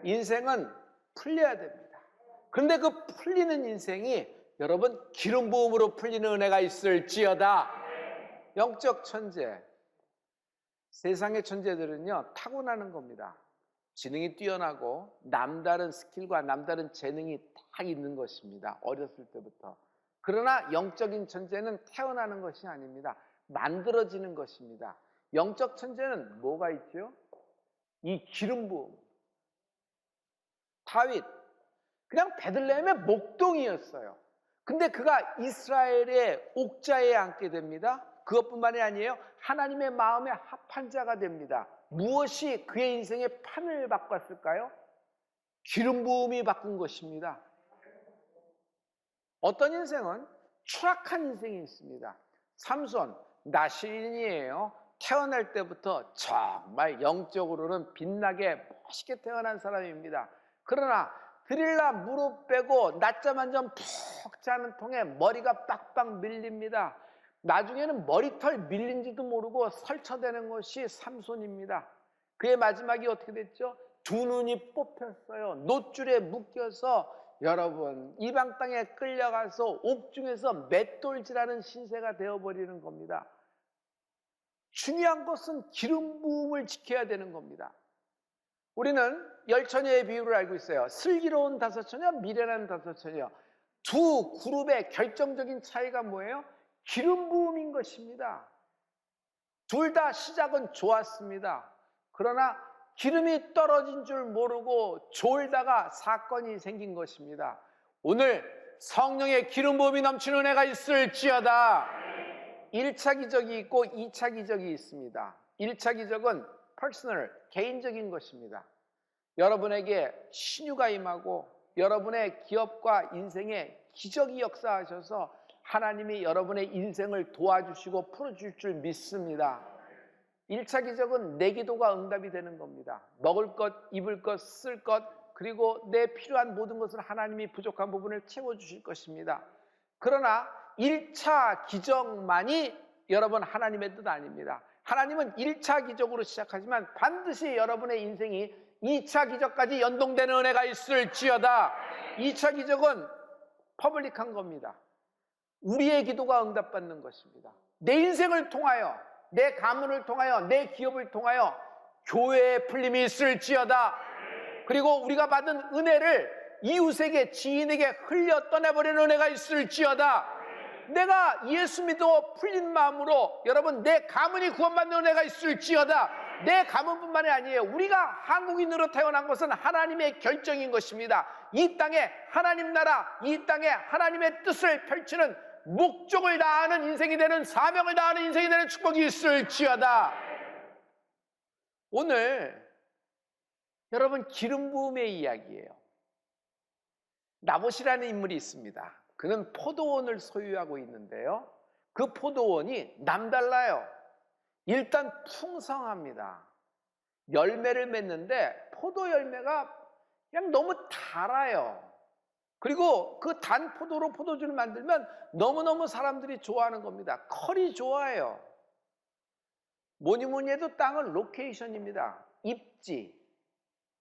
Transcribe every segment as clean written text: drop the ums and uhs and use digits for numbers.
인생은 풀려야 됩니다. 그런데 그 풀리는 인생이 여러분 기름 부음으로 풀리는 은혜가 있을지어다. 영적 천재, 세상의 천재들은요 타고나는 겁니다. 지능이 뛰어나고 남다른 스킬과 남다른 재능이 다 있는 것입니다. 어렸을 때부터. 그러나 영적인 천재는 태어나는 것이 아닙니다. 만들어지는 것입니다. 영적 천재는 뭐가 있죠? 이 기름 부음. 다윗, 그냥 베들레헴의 목동이었어요. 근데 그가 이스라엘의 옥자에 앉게 됩니다. 그것뿐만이 아니에요. 하나님의 마음에 합한 자가 됩니다. 무엇이 그의 인생의 판을 바꿨을까요? 기름 부음이 바꾼 것입니다. 어떤 인생은 추락한 인생이 있습니다. 삼손, 나시린이에요. 태어날 때부터 정말 영적으로는 빛나게 멋있게 태어난 사람입니다. 그러나 드릴라 무릎 빼고 낮잠 한 점 푹 자는 통에 머리가 빡빡 밀립니다. 나중에는 머리털 밀린지도 모르고 설쳐대는 것이 삼손입니다. 그의 마지막이 어떻게 됐죠? 두 눈이 뽑혔어요. 놋줄에 묶여서 여러분 이방 땅에 끌려가서 옥중에서 맷돌질하는 신세가 되어버리는 겁니다. 중요한 것은 기름 부음을 지켜야 되는 겁니다. 우리는 열처녀의 비유를 알고 있어요. 슬기로운 다섯 처녀, 미련한 다섯 처녀. 두 그룹의 결정적인 차이가 뭐예요? 기름 부음인 것입니다. 둘 다 시작은 좋았습니다. 그러나 기름이 떨어진 줄 모르고 졸다가 사건이 생긴 것입니다. 오늘 성령의 기름 부음이 넘치는 은혜가 있을지어다. 1차 기적이 있고 2차 기적이 있습니다. 1차 기적은 퍼스널, 개인적인 것입니다. 여러분에게 신유가 임하고 여러분의 기업과 인생에 기적이 역사하셔서 하나님이 여러분의 인생을 도와주시고 풀어줄 줄 믿습니다. 1차 기적은 내 기도가 응답이 되는 겁니다. 먹을 것, 입을 것, 쓸 것, 그리고 내 필요한 모든 것을 하나님이 부족한 부분을 채워주실 것입니다. 그러나 1차 기적만이 여러분 하나님의 뜻 아닙니다. 하나님은 1차 기적으로 시작하지만 반드시 여러분의 인생이 2차 기적까지 연동되는 은혜가 있을지어다. 2차 기적은 퍼블릭한 겁니다. 우리의 기도가 응답받는 것입니다. 내 인생을 통하여, 내 가문을 통하여, 내 기업을 통하여 교회의 풀림이 있을지어다. 그리고 우리가 받은 은혜를 이웃에게, 지인에게 흘려 떠내버리는 은혜가 있을지어다. 내가 예수 믿어 풀린 마음으로 여러분 내 가문이 구원받는 은혜가 있을지어다. 내 가문뿐만이 아니에요. 우리가 한국인으로 태어난 것은 하나님의 결정인 것입니다. 이 땅에 하나님 나라, 이 땅에 하나님의 뜻을 펼치는 목적을 다하는 인생이 되는, 사명을 다하는 인생이 되는 축복이 있을지어다. 오늘 여러분 기름 부음의 이야기예요. 나봇이라는 인물이 있습니다. 그는 포도원을 소유하고 있는데요. 그 포도원이 남달라요. 일단 풍성합니다. 열매를 맺는데 포도 열매가 그냥 너무 달아요. 그리고 그 단 포도로 포도주를 만들면 너무너무 사람들이 좋아하는 겁니다. 컬이 좋아해요. 뭐니 뭐니 해도 땅은 로케이션입니다. 입지,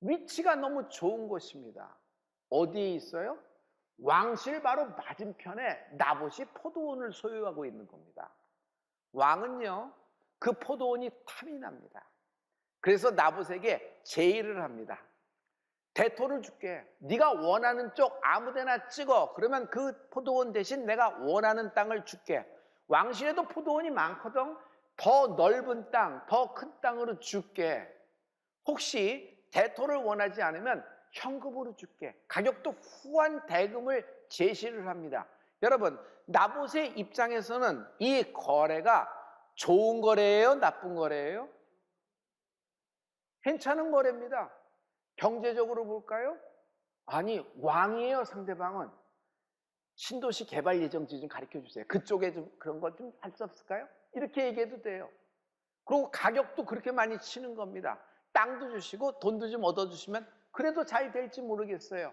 위치가 너무 좋은 곳입니다. 어디에 있어요? 왕실 바로 맞은편에 나봇이 포도원을 소유하고 있는 겁니다. 왕은요, 그 포도원이 탐이 납니다. 그래서 나봇에게 제의를 합니다. 대토를 줄게. 네가 원하는 쪽 아무데나 찍어. 그러면 그 포도원 대신 내가 원하는 땅을 줄게. 왕실에도 포도원이 많거든. 더 넓은 땅, 더 큰 땅으로 줄게. 혹시 대토를 원하지 않으면 현금으로 줄게. 가격도 후한 대금을 제시를 합니다. 여러분, 나봇의 입장에서는 이 거래가 좋은 거래예요? 나쁜 거래예요? 괜찮은 거래입니다. 경제적으로 볼까요? 아니, 왕이에요, 상대방은. 신도시 개발 예정지 좀 가르쳐 주세요. 그쪽에 좀 그런 거 좀 할 수 없을까요? 이렇게 얘기해도 돼요. 그리고 가격도 그렇게 많이 치는 겁니다. 땅도 주시고 돈도 좀 얻어주시면 그래도 잘 될지 모르겠어요.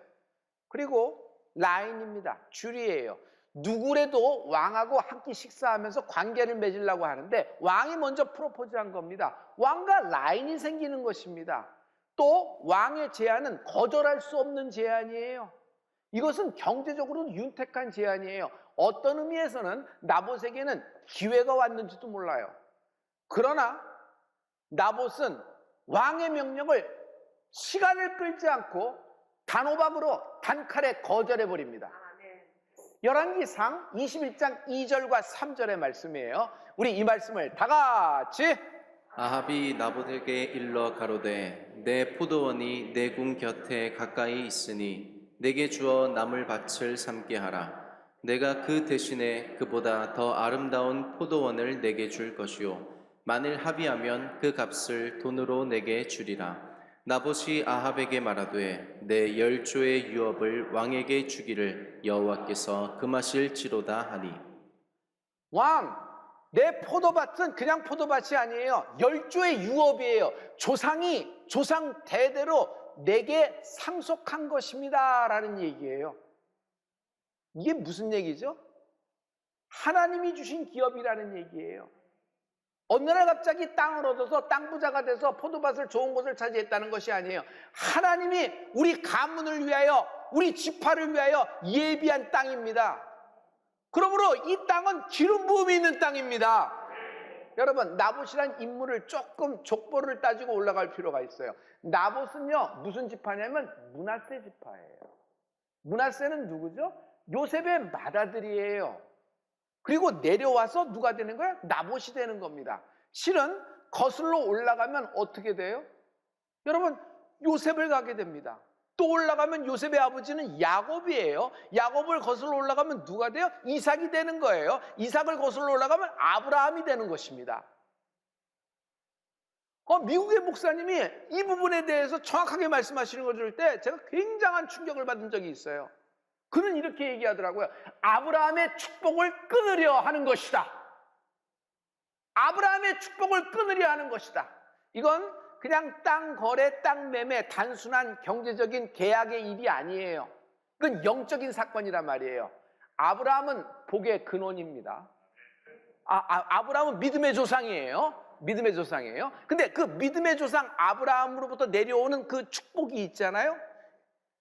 그리고 라인입니다. 줄이에요. 누구래도 왕하고 한 끼 식사하면서 관계를 맺으려고 하는데 왕이 먼저 프로포즈한 겁니다. 왕과 라인이 생기는 것입니다. 또 왕의 제안은 거절할 수 없는 제안이에요. 이것은 경제적으로는 윤택한 제안이에요. 어떤 의미에서는 나봇에게는 기회가 왔는지도 몰라요. 그러나 나봇은 왕의 명령을 시간을 끌지 않고 단호박으로 단칼에 거절해 버립니다. 열왕기상 21장 2절과 3절의 말씀이에요. 우리 이 말씀을 다 같이. 아합이 나봇에게 일러 가로되 내 포도원이 내 궁 곁에 가까이 있으니 내게 주어 나물 밭을 삼게 하라. 내가 그 대신에 그보다 더 아름다운 포도원을 내게 줄 것이요 만일 합의하면 그 값을 돈으로 내게 주리라. 나봇이 아합에게 말하되 내 10조의 유업을 왕에게 주기를 여호와께서 금하실지로다 하니. 왕, 내 포도밭은 그냥 포도밭이 아니에요. 10조의 유업이에요. 조상 대대로 내게 상속한 것입니다 라는 얘기예요. 이게 무슨 얘기죠? 하나님이 주신 기업이라는 얘기예요. 어느 날 갑자기 땅을 얻어서 땅 부자가 돼서 포도밭을 좋은 곳을 차지했다는 것이 아니에요. 하나님이 우리 가문을 위하여, 우리 지파를 위하여 예비한 땅입니다. 그러므로 이 땅은 기름 부음이 있는 땅입니다. 여러분, 나봇이란 인물을 조금 족보를 따지고 올라갈 필요가 있어요. 나봇은요, 무슨 지파냐면 므낫세 지파예요. 므낫세는 누구죠? 요셉의 맏아들이에요. 그리고 내려와서 누가 되는 거예요? 나봇이 되는 겁니다. 실은 거슬러 올라가면 어떻게 돼요? 여러분, 요셉을 가게 됩니다. 또 올라가면 요셉의 아버지는 야곱이에요. 야곱을 거슬러 올라가면 누가 돼요? 이삭이 되는 거예요. 이삭을 거슬러 올라가면 아브라함이 되는 것입니다. 미국의 목사님이 이 부분에 대해서 정확하게 말씀하시는 걸 들을 때 제가 굉장한 충격을 받은 적이 있어요. 그는 이렇게 얘기하더라고요. 아브라함의 축복을 끊으려 하는 것이다. 아브라함의 축복을 끊으려 하는 것이다. 이건 그냥 땅 거래, 땅 매매, 단순한 경제적인 계약의 일이 아니에요. 이건 영적인 사건이란 말이에요. 아브라함은 복의 근원입니다. 아브라함은 믿음의 조상이에요. 믿음의 조상이에요. 근데 그 믿음의 조상 아브라함으로부터 내려오는 그 축복이 있잖아요.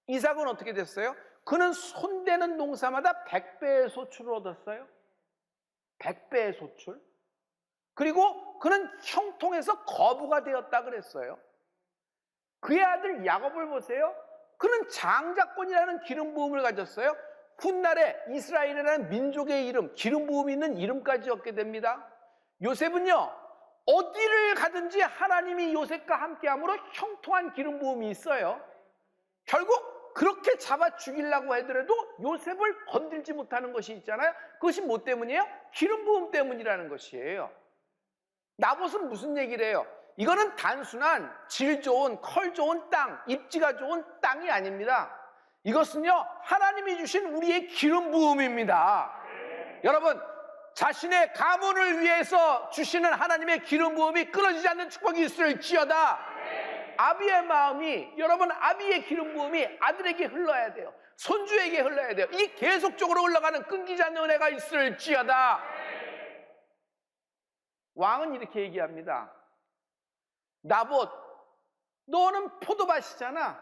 이삭은 어떻게 됐어요? 그는 손대는 농사마다 100배의 소출을 얻었어요. 100배의 소출. 그리고 그는 형통에서 거부가 되었다 그랬어요. 그의 아들 야곱을 보세요. 그는 장자권이라는 기름 부음을 가졌어요. 훗날에 이스라엘이라는 민족의 이름, 기름 부음이 있는 이름까지 얻게 됩니다. 요셉은요, 어디를 가든지 하나님이 요셉과 함께함으로 형통한 기름 부음이 있어요. 결국 그렇게 잡아 죽이려고 하더라도 요셉을 건들지 못하는 것이 있잖아요. 그것이 뭐 때문이에요? 기름 부음 때문이라는 것이에요. 나봇은 무슨 얘기를 해요? 이거는 단순한 질 좋은, 컬 좋은 땅, 입지가 좋은 땅이 아닙니다. 이것은요, 하나님이 주신 우리의 기름 부음입니다. 여러분, 자신의 가문을 위해서 주시는 하나님의 기름 부음이 끊어지지 않는 축복이 있을지어다. 아비의 마음이, 여러분, 아비의 기름 부음이 아들에게 흘러야 돼요. 손주에게 흘러야 돼요. 이 계속적으로 흘러가는 끊기지 않는 은혜가 있을지어다. 왕은 이렇게 얘기합니다. 나봇, 너는 포도밭이잖아.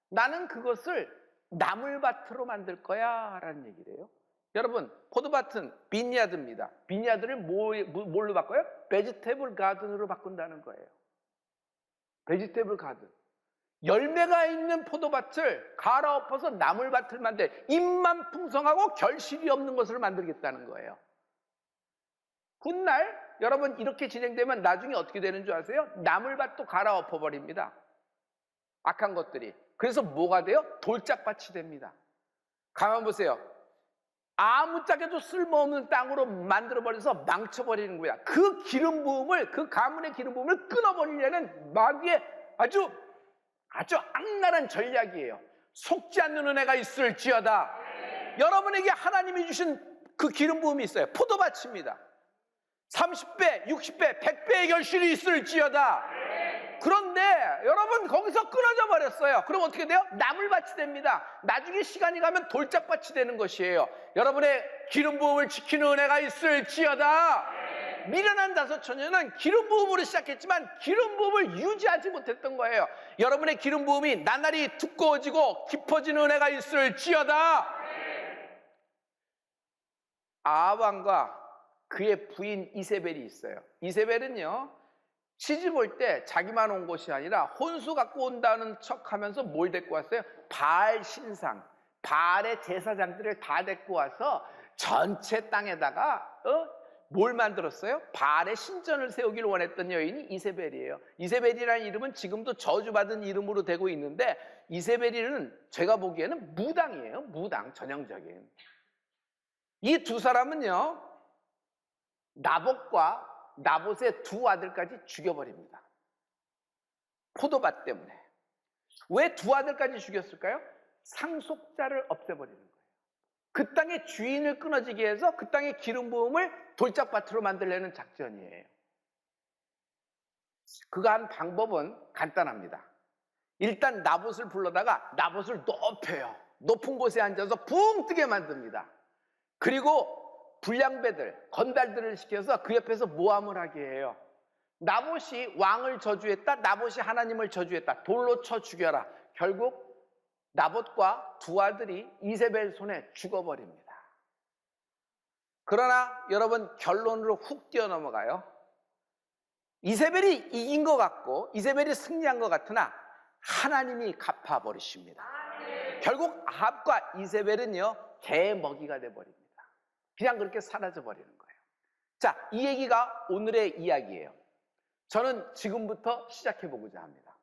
나는 그것을 나물밭으로 만들 거야 라는 얘기를 해요. 여러분, 포도밭은 빈야드입니다. 빈야드를 뭘로 바꿔요? 베지테이블 가든으로 바꾼다는 거예요. 베지테이블 가든. 열매가 있는 포도밭을 갈아엎어서 나물밭을 만들, 입만 풍성하고 결실이 없는 것을 만들겠다는 거예요. 훗날 여러분 이렇게 진행되면 나중에 어떻게 되는 줄 아세요? 나물밭도 갈아엎어 버립니다. 악한 것들이. 그래서 뭐가 돼요? 돌짝밭이 됩니다. 가만 보세요. 아무짝에도 쓸모없는 땅으로 만들어버려서 망쳐버리는 거야. 그 기름 부음을, 그 가문의 기름 부음을 끊어버리려는 마귀의 아주 악랄한 전략이에요. 속지 않는 은혜가 있을지어다. 여러분에게 하나님이 주신 그 기름 부음이 있어요. 포도밭입니다. 30배, 60배, 100배의 결실이 있을지어다. 그런데 여러분 거기서 끊어져 버렸어요. 그럼 어떻게 돼요? 나물밭이 됩니다. 나중에 시간이 가면 돌짝밭이 되는 것이에요. 여러분의 기름 부음을 지키는 은혜가 있을지어다. 미련한 다섯 처녀는 기름 부음으로 시작했지만 기름 부음을 유지하지 못했던 거예요. 여러분의 기름 부음이 나날이 두꺼워지고 깊어지는 은혜가 있을지어다. 아합 왕과 그의 부인 이세벨이 있어요. 이세벨은요, 시집 올 때 자기만 온 것이 아니라 혼수 갖고 온다는 척하면서 뭘 데리고 왔어요? 바알 신상, 바알의 제사장들을 다 데리고 와서 전체 땅에다가 뭘 만들었어요? 바알의 신전을 세우기를 원했던 여인이 이세벨이에요. 이세벨이라는 이름은 지금도 저주받은 이름으로 되고 있는데, 이세벨이는 제가 보기에는 무당이에요. 무당, 전형적인. 이 두 사람은요, 나봇과 나봇의 두 아들까지 죽여버립니다. 포도밭 때문에. 왜 두 아들까지 죽였을까요? 상속자를 없애버리는 거예요. 그 땅의 주인을 끊어지게 해서 그 땅의 기름 부음을 돌짝밭으로 만들려는 작전이에요. 그가 한 방법은 간단합니다. 일단 나봇을 불러다가 나봇을 높여요. 높은 곳에 앉아서 붕 뜨게 만듭니다. 그리고 불량배들, 건달들을 시켜서 그 옆에서 모함을 하게 해요. 나봇이 왕을 저주했다, 나봇이 하나님을 저주했다, 돌로 쳐 죽여라. 결국 나봇과 두 아들이 이세벨 손에 죽어버립니다. 그러나 여러분, 결론으로 훅 뛰어넘어가요. 이세벨이 이긴 것 같고 이세벨이 승리한 것 같으나 하나님이 갚아버리십니다. 결국 아합과 이세벨은요, 개 먹이가 돼버립니다. 그냥 그렇게 사라져버리는 거예요. 자, 이 얘기가 오늘의 이야기예요. 저는 지금부터 시작해보고자 합니다.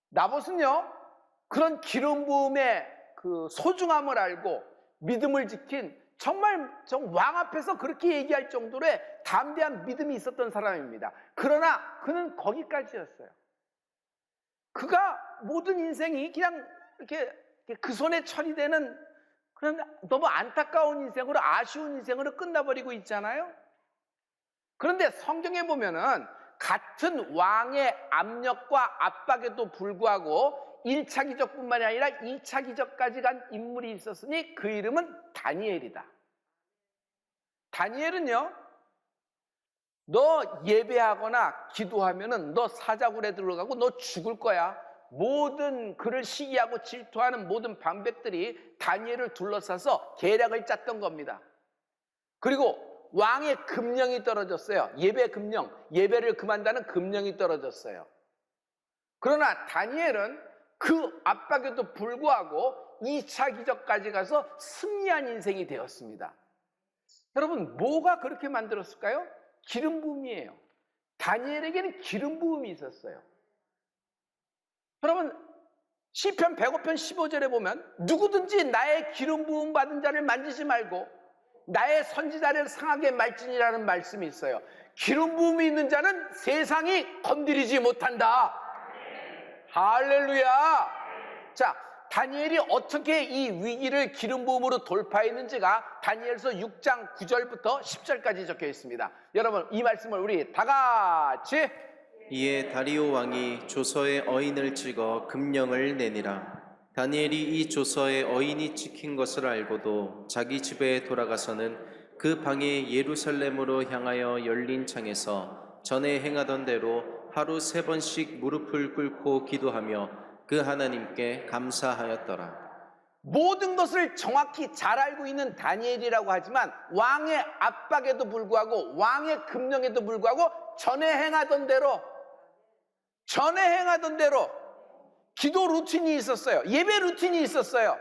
나봇은요, 그런 기름 부음의 그 소중함을 알고 믿음을 지킨 정말 왕 앞에서 그렇게 얘기할 정도의 담대한 믿음이 있었던 사람입니다. 그러나 그는 거기까지였어요. 그가 모든 인생이 그냥 이렇게 그 손에 처리되는 그런 너무 안타까운 인생으로, 아쉬운 인생으로 끝나버리고 있잖아요. 그런데 성경에 보면은 같은 왕의 압력과 압박에도 불구하고 1차 기적뿐만이 아니라 2차 기적까지 간 인물이 있었으니 그 이름은 다니엘이다. 다니엘은요, 너 예배하거나 기도하면은 너 사자굴에 들어가고 너 죽을 거야. 모든 그를 시기하고 질투하는 모든 방백들이 다니엘을 둘러싸서 계략을 짰던 겁니다. 그리고 왕의 금령이 떨어졌어요. 예배 금령, 예배를 금한다는 금령이 떨어졌어요. 그러나 다니엘은 그 압박에도 불구하고 2차 기적까지 가서 승리한 인생이 되었습니다. 여러분, 뭐가 그렇게 만들었을까요? 기름 부음이에요. 다니엘에게는 기름 부음이 있었어요. 여러분, 시편 105편 15절에 보면 누구든지 나의 기름 부음 받은 자를 만지지 말고 나의 선지자를 상하게 말지니라는 말씀이 있어요. 기름 부음이 있는 자는 세상이 건드리지 못한다. 할렐루야. 자, 다니엘이 어떻게 이 위기를 기름 부음으로 돌파했는지가 다니엘서 6장 9절부터 10절까지 적혀 있습니다. 여러분, 이 말씀을 우리 다 같이. 이에 다리오 왕이 조서에 어인을 찍어 금령을 내니라. 다니엘이 이 조서에 어인이 찍힌 것을 알고도 자기 집에 돌아가서는 그 방에 예루살렘으로 향하여 열린 창에서 전에 행하던 대로 하루 3번씩 무릎을 꿇고 기도하며 그 하나님께 감사하였더라. 모든 것을 정확히 잘 알고 있는 다니엘이라고 하지만 왕의 압박에도 불구하고 왕의 금령에도 불구하고 전에 행하던 대로 기도 루틴이 있었어요. 예배 루틴이 있었어요.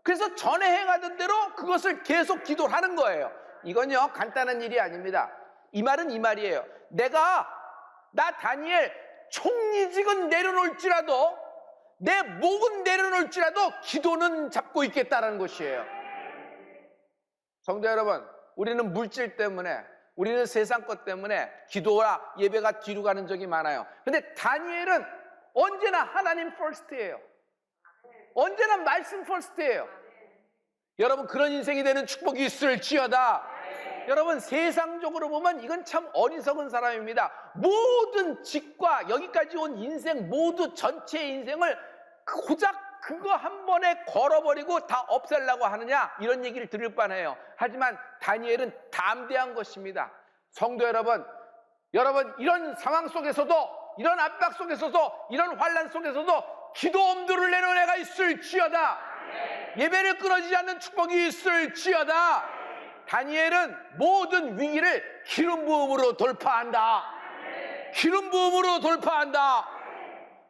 그래서 전에 행하던 대로 그것을 계속 기도를 하는 거예요. 이건요, 간단한 일이 아닙니다. 이 말은 이 말이에요. 나 다니엘 총리직은 내려놓을지라도, 내 목은 내려놓을지라도 기도는 잡고 있겠다라는 것이에요. 성도 여러분, 우리는 물질 때문에, 우리는 세상 것 때문에 기도와 예배가 뒤로 가는 적이 많아요. 근데 다니엘은 언제나 하나님 퍼스트예요. 언제나 말씀 퍼스트예요. 여러분, 그런 인생이 되는 축복이 있을지어다. 여러분, 세상적으로 보면 이건 참 어리석은 사람입니다. 모든 직과 여기까지 온 인생, 모두 전체의 인생을 고작 그거 한 번에 걸어버리고 다 없애려고 하느냐, 이런 얘기를 들을 뻔해요. 하지만 다니엘은 담대한 것입니다. 성도 여러분, 이런 상황 속에서도, 이런 압박 속에서도, 이런 환난 속에서도 기도 엄두를 내는 애가 있을지어다. 예배를 끊어지지 않는 축복이 있을지어다. 다니엘은 모든 위기를 기름 부음으로 돌파한다. 기름 부음으로 돌파한다.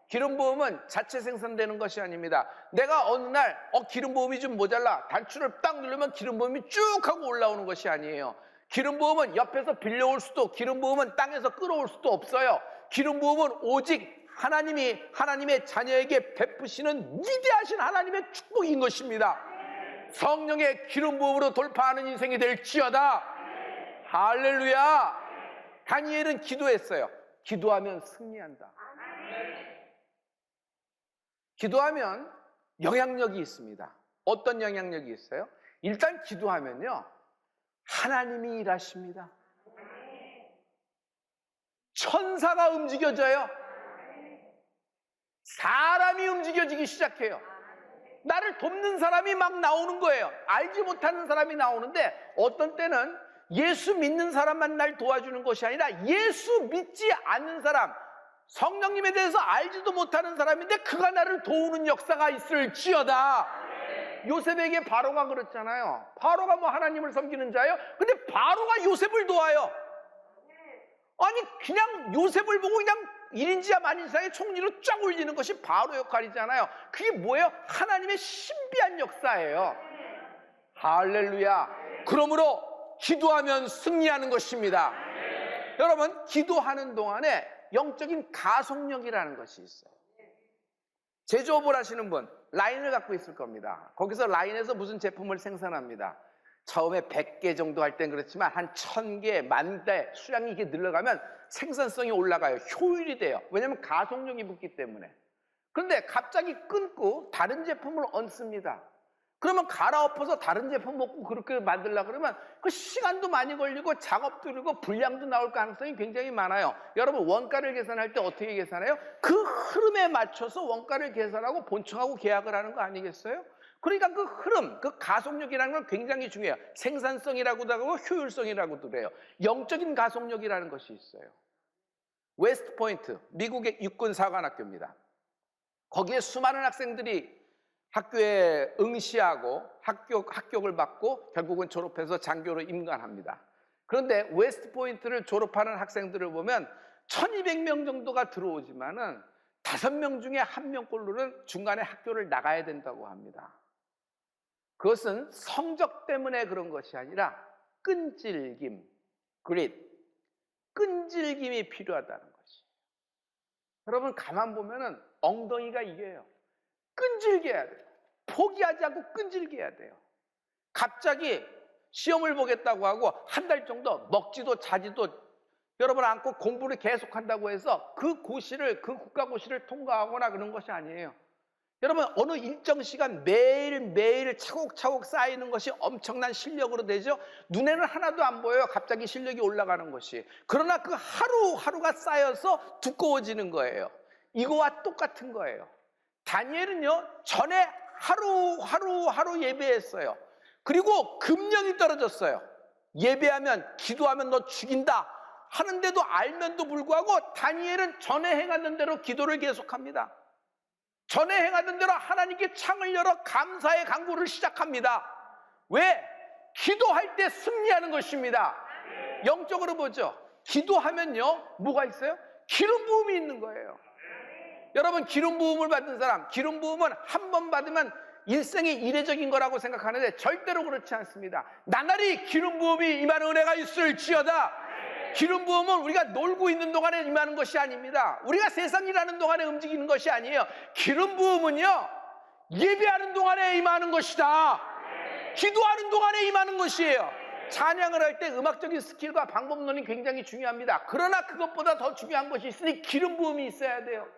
기름 부음은 자체 생산되는 것이 아닙니다. 내가 어느 날 기름 부음이 좀 모자라, 단추를 딱 누르면 기름 부음이 쭉 하고 올라오는 것이 아니에요. 기름 부음은 옆에서 빌려올 수도, 기름 부음은 땅에서 끌어올 수도 없어요. 기름 부음은 오직 하나님의 자녀에게 베푸시는 위대하신 하나님의 축복인 것입니다. 성령의 기름 부음으로 돌파하는 인생이 될지어다. 할렐루야. 다니엘은 기도했어요. 기도하면 승리한다. 기도하면 영향력이 있습니다. 어떤 영향력이 있어요? 일단 기도하면요, 하나님이 일하십니다. 천사가 움직여져요. 사람이 움직여지기 시작해요. 나를 돕는 사람이 막 나오는 거예요. 알지 못하는 사람이 나오는데, 어떤 때는 예수 믿는 사람만 날 도와주는 것이 아니라 예수 믿지 않는 사람, 성령님에 대해서 알지도 못하는 사람인데 그가 나를 도우는 역사가 있을지어다. 요셉에게 바로가 그랬잖아요. 바로가 뭐 하나님을 섬기는 자예요? 근데 바로가 요셉을 도와요. 아니 그냥 요셉을 보고 그냥 1인지하 만인사의 총리로 쫙 올리는 것이 바로 역할이잖아요. 그게 뭐예요? 하나님의 신비한 역사예요. 할렐루야. 그러므로 기도하면 승리하는 것입니다. 여러분, 기도하는 동안에 영적인 가속력이라는 것이 있어요. 제조업을 하시는 분, 라인을 갖고 있을 겁니다. 거기서 라인에서 무슨 제품을 생산합니다. 처음에 100개 정도 할 땐 그렇지만 한 1000개, 10,000대 수량이 이렇게 늘어가면 생산성이 올라가요. 효율이 돼요. 왜냐하면 가속력이 붙기 때문에. 그런데 갑자기 끊고 다른 제품을 얹습니다. 그러면 갈아엎어서 다른 제품 먹고 그렇게 만들려고 그러면 그 시간도 많이 걸리고 작업도 그리고 분량도 나올 가능성이 굉장히 많아요. 여러분, 원가를 계산할 때 어떻게 계산해요? 그 흐름에 맞춰서 원가를 계산하고 본청하고 계약을 하는 거 아니겠어요? 그러니까 그 흐름, 그 가속력이라는 건 굉장히 중요해요. 생산성이라고도 하고 효율성이라고도 그래요. 영적인 가속력이라는 것이 있어요. 웨스트 포인트, 미국의 육군 사관학교입니다. 거기에 수많은 학생들이 학교에 응시하고 합격을 받고 결국은 졸업해서 장교로 임관합니다. 그런데 웨스트 포인트를 졸업하는 학생들을 보면 1200명 정도가 들어오지만은 5명 중에 1명꼴로는 중간에 학교를 나가야 된다고 합니다. 그것은 성적 때문에 그런 것이 아니라 끈질김, 그릿, 끈질김이 필요하다는 것이. 여러분, 가만 보면은 엉덩이가 이겨요. 끈질게 해야 돼요. 포기하지 않고 끈질게 해야 돼요. 갑자기 시험을 보겠다고 하고 한 달 정도 먹지도 자지도 여러분 않고 공부를 계속한다고 해서 그 국가고시를 통과하거나 그런 것이 아니에요. 여러분, 어느 일정 시간 매일매일 차곡차곡 쌓이는 것이 엄청난 실력으로 되죠. 눈에는 하나도 안 보여요. 갑자기 실력이 올라가는 것이. 그러나 그 하루하루가 쌓여서 두꺼워지는 거예요. 이거와 똑같은 거예요. 다니엘은요, 전에 하루 예배했어요. 그리고 금령이 떨어졌어요. 예배하면, 기도하면 너 죽인다 하는데도 알면도 불구하고 다니엘은 전에 행하던 대로 기도를 계속합니다. 전에 행하던 대로 하나님께 창을 열어 감사의 강구를 시작합니다. 왜? 기도할 때 승리하는 것입니다. 영적으로 보죠. 기도하면요, 뭐가 있어요? 기름 부음이 있는 거예요. 여러분, 기름 부음을 받은 사람, 기름 부음은 한 번 받으면 일생이 이례적인 거라고 생각하는데 절대로 그렇지 않습니다. 나날이 기름 부음이 임하는 은혜가 있을지어다. 기름 부음은 우리가 놀고 있는 동안에 임하는 것이 아닙니다. 우리가 세상 일하는 동안에 움직이는 것이 아니에요. 기름 부음은요, 예배하는 동안에 임하는 것이다. 기도하는 동안에 임하는 것이에요. 찬양을 할 때 음악적인 스킬과 방법론이 굉장히 중요합니다. 그러나 그것보다 더 중요한 것이 있으니 기름 부음이 있어야 돼요.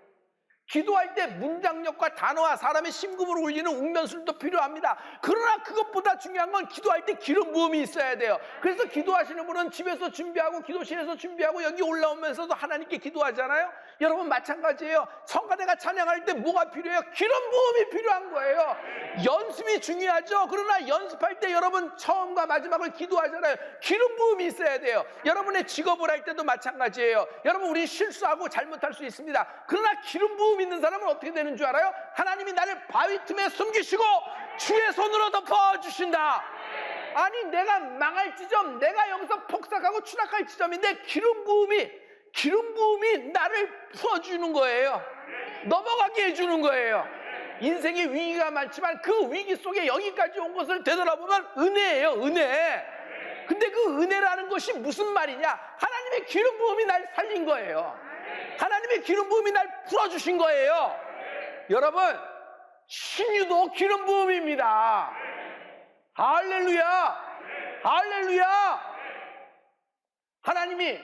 기도할 때 문장력과 단어와 사람의 심금을 울리는 웅변술도 필요합니다. 그러나 그것보다 중요한 건 기도할 때 기름 부음이 있어야 돼요. 그래서 기도하시는 분은 집에서 준비하고 기도실에서 준비하고 여기 올라오면서도 하나님께 기도하잖아요. 여러분 마찬가지예요. 성가대가 찬양할 때 뭐가 필요해요? 기름 부음이 필요한 거예요. 연습이 중요하죠. 그러나 연습할 때 여러분 처음과 마지막을 기도하잖아요. 기름 부음이 있어야 돼요. 여러분의 직업을 할 때도 마찬가지예요. 여러분 우리 실수하고 잘못할 수 있습니다. 그러나 기름 부음 있는 사람은 어떻게 되는 줄 알아요? 하나님이 나를 바위 틈에 숨기시고 주의 손으로 덮어주신다. 아니 내가 망할 지점, 내가 여기서 폭삭하고 추락할 지점인데 기름 부음이 나를 풀어주는 거예요. 넘어가게 해주는 거예요. 인생에 위기가 많지만 그 위기 속에 여기까지 온 것을 되돌아보면 은혜예요, 은혜. 근데 그 은혜라는 것이 무슨 말이냐? 하나님의 기름 부음이 날 살린 거예요. 하나님의 기름 부음이 날 풀어주신 거예요. 여러분, 신유도 기름 부음입니다. 할렐루야! 할렐루야! 하나님이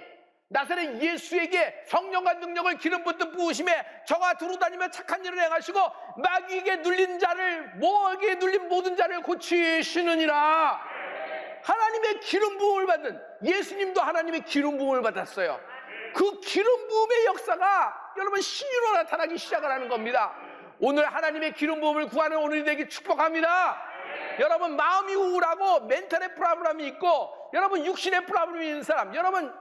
나사렛 예수에게 성령과 능력을 기름 붓듯 부으심에 저가 두루다니며 착한 일을 행하시고 마귀에게 눌린 자를, 모에게 눌린 모든 자를 고치시느니라. 하나님의 기름 부음을 받은 예수님도 하나님의 기름 부음을 받았어요. 그 기름 부음의 역사가 여러분 신유로 나타나기 시작을 하는 겁니다. 오늘 하나님의 기름 부음을 구하는 오늘이 되기 축복합니다. 여러분 마음이 우울하고 멘탈의 프로블럼이 있고 여러분 육신의 프로블럼이 있는 사람, 여러분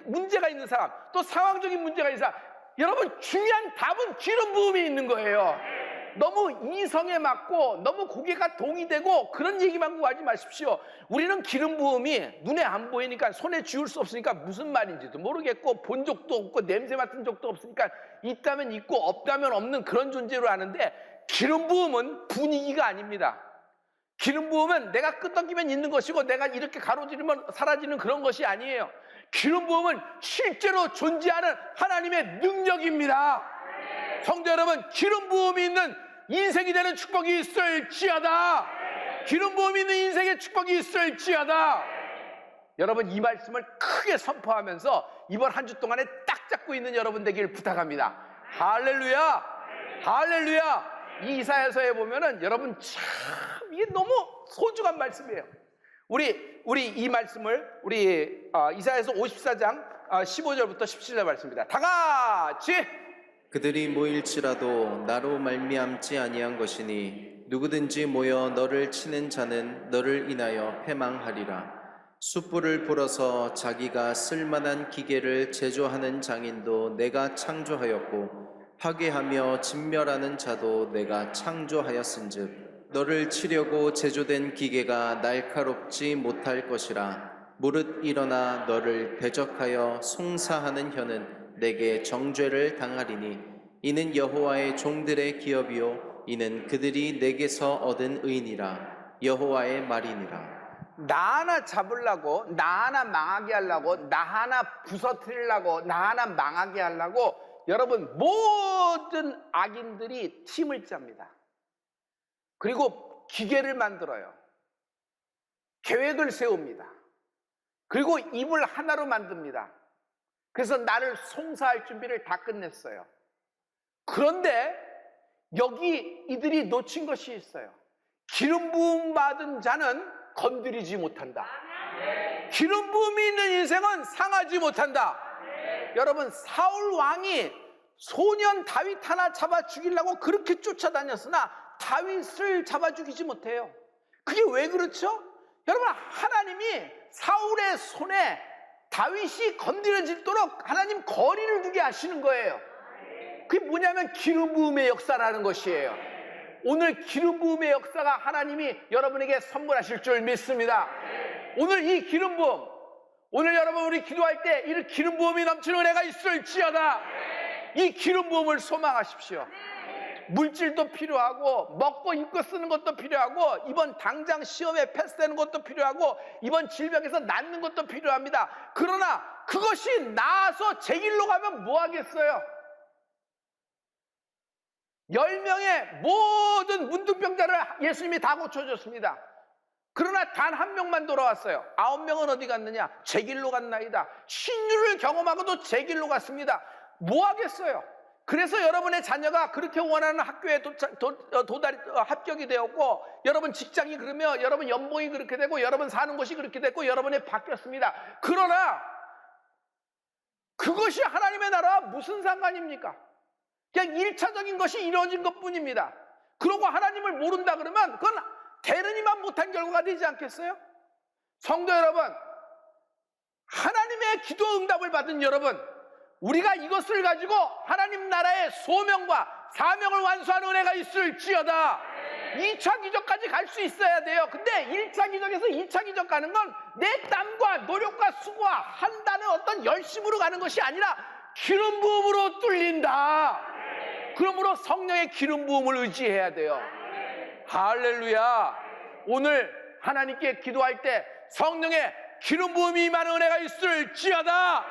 문제가 있는 사람, 또 상황적인 문제가 있는 사람, 여러분 중요한 답은 기름 부음이 있는 거예요. 너무 이성에 맞고 너무 고개가 동의되고 그런 얘기만 구하지 마십시오. 우리는 기름 부음이 눈에 안 보이니까 손에 쥐울 수 없으니까 무슨 말인지도 모르겠고 본 적도 없고 냄새 맡은 적도 없으니까 있다면 있고 없다면 없는 그런 존재로 아는데, 기름 부음은 분위기가 아닙니다. 기름 부음은 내가 끄덕이면 있는 것이고 내가 이렇게 가로지르면 사라지는 그런 것이 아니에요. 기름 부음은 실제로 존재하는 하나님의 능력입니다. 성도 여러분, 기름 부음이 있는 인생이 되는 축복이 있을지어다. 기름 부음이 있는 인생의 축복이 있을지어다. 여러분 이 말씀을 크게 선포하면서 이번 한 주 동안에 딱 잡고 있는 여러분 되길 부탁합니다. 할렐루야, 할렐루야. 이 이사야서에 보면은 여러분 참 이게 너무 소중한 말씀이에요. 우리 이 말씀을 우리 이사야서 54장 15절부터 17절 말씀입니다. 다 같이. 그들이 모일지라도 나로 말미암지 아니한 것이니 누구든지 모여 너를 치는 자는 너를 인하여 패망하리라. 숯불을 불어서 자기가 쓸만한 기계를 제조하는 장인도 내가 창조하였고 파괴하며 진멸하는 자도 내가 창조하였은즉 너를 치려고 제조된 기계가 날카롭지 못할 것이라. 무릇 일어나 너를 대적하여 송사하는 혀는 내게 정죄를 당하리니 이는 여호와의 종들의 기업이요 이는 그들이 내게서 얻은 의니라. 여호와의 말이니라. 나 하나 잡으려고, 나 하나 망하게 하려고, 나 하나 부서뜨리려고, 나 하나 망하게 하려고 여러분 모든 악인들이 팀을 짭니다. 그리고 기계를 만들어요. 계획을 세웁니다. 그리고 입을 하나로 만듭니다. 그래서 나를 송사할 준비를 다 끝냈어요. 그런데 여기 이들이 놓친 것이 있어요. 기름 부음 받은 자는 건드리지 못한다. 기름 부음이 있는 인생은 상하지 못한다. 여러분 사울 왕이 소년 다윗 하나 잡아 죽이려고 그렇게 쫓아다녔으나 다윗을 잡아 죽이지 못해요. 그게 왜 그렇죠? 여러분 하나님이 사울의 손에 다윗이 건드려지도록 하나님 거리를 두게 하시는 거예요. 그게 뭐냐면 기름 부음의 역사라는 것이에요. 오늘 기름 부음의 역사가 하나님이 여러분에게 선물하실 줄 믿습니다. 오늘 이 기름 부음, 오늘 여러분 우리 기도할 때 이 기름 부음이 넘치는 은혜가 있을지어다. 이 기름 부음을 소망하십시오. 물질도 필요하고 먹고 입고 쓰는 것도 필요하고 이번 당장 시험에 패스되는 것도 필요하고 이번 질병에서 낫는 것도 필요합니다. 그러나 그것이 나아서 제 길로 가면 뭐 하겠어요? 10명의 모든 문둥병자를 예수님이 다 고쳐줬습니다. 그러나 단 한 명만 돌아왔어요. 9명은 어디 갔느냐? 제 길로 갔나이다. 신유를 경험하고도 제 길로 갔습니다. 뭐 하겠어요? 그래서 여러분의 자녀가 그렇게 원하는 학교에 합격이 되었고, 여러분 직장이 그러면 여러분 연봉이 그렇게 되고, 여러분 사는 곳이 그렇게 됐고, 여러분이 바뀌었습니다. 그러나 그것이 하나님의 나라와 무슨 상관입니까? 그냥 1차적인 것이 이루어진 것 뿐입니다. 그러고 하나님을 모른다 그러면 그건 되느니만 못한 결과가 되지 않겠어요? 성도 여러분, 하나님의 기도 응답을 받은 여러분, 우리가 이것을 가지고 하나님 나라의 소명과 사명을 완수하는 은혜가 있을지어다. 2차 기적까지 갈 수 있어야 돼요. 근데 1차 기적에서 2차 기적 가는 건 내 땀과 노력과 수고와 한다는 어떤 열심으로 가는 것이 아니라 기름 부음으로 뚫린다. 그러므로 성령의 기름 부음을 의지해야 돼요. 할렐루야. 오늘 하나님께 기도할 때 성령의 기름 부음이 임하는 은혜가 있을지어다.